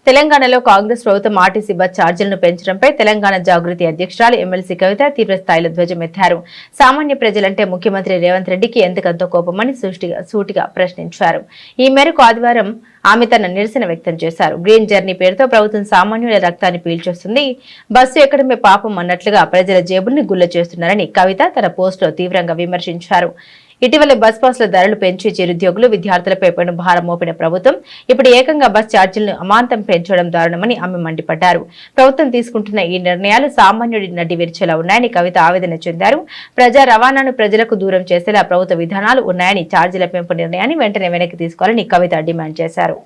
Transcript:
తెలంగాణలో కాంగ్రెస్ ప్రభుత్వం RTC bus ఛార్జీలను పెంచడంపై తెలంగాణ జాగృతి అధ్యక్షురాలు ఎమ్మెల్సీ కవిత తీవ్రస్థాయిలో ధ్వజమెత్తారు. సామాన్య ప్రజలంటే ముఖ్యమంత్రి రేవంత్ రెడ్డికి ఎందుకంతో కోపమని సూటిగా ప్రశ్నించారు. ఈ మేరకు ఆదివారం ఆమె తన నిరసన వ్యక్తం చేశారు. గ్రీన్ జర్నీ పేరుతో ప్రభుత్వం సామాన్యుల రక్తాన్ని పీల్చొస్తుంది, బస్సు ఎక్కడమే పాపం అన్నట్లుగా ప్రజల జేబుల్ని గుల్ల చేస్తున్నారని కవిత తన పోస్టులో తీవ్రంగా విమర్శించారు. ఇటీవల బస్ పాస్ల ధరలు పెంచి చిరుద్యోగులు, విద్యార్థులపై పెను భారం మోపిన ప్రభుత్వం ఇప్పుడు ఏకంగా బస్ ఛార్జీలను అమాంతం పెంచడం దారుణమని ఆమె మండిపడ్డారు. ప్రభుత్వం తీసుకుంటున్న ఈ నిర్ణయాలు సామాన్యుడి నడ్డి విరిచేలా ఉన్నాయని కవిత ఆవేదన చెందారు. ప్రజా రవాణాను ప్రజలకు దూరం చేసేలా ప్రభుత్వ విధానాలు ఉన్నాయని, ఛార్జీల పెంపు నిర్ణయాన్ని వెంటనే వెనక్కి తీసుకోవాలని కవిత డిమాండ్ చేశారు.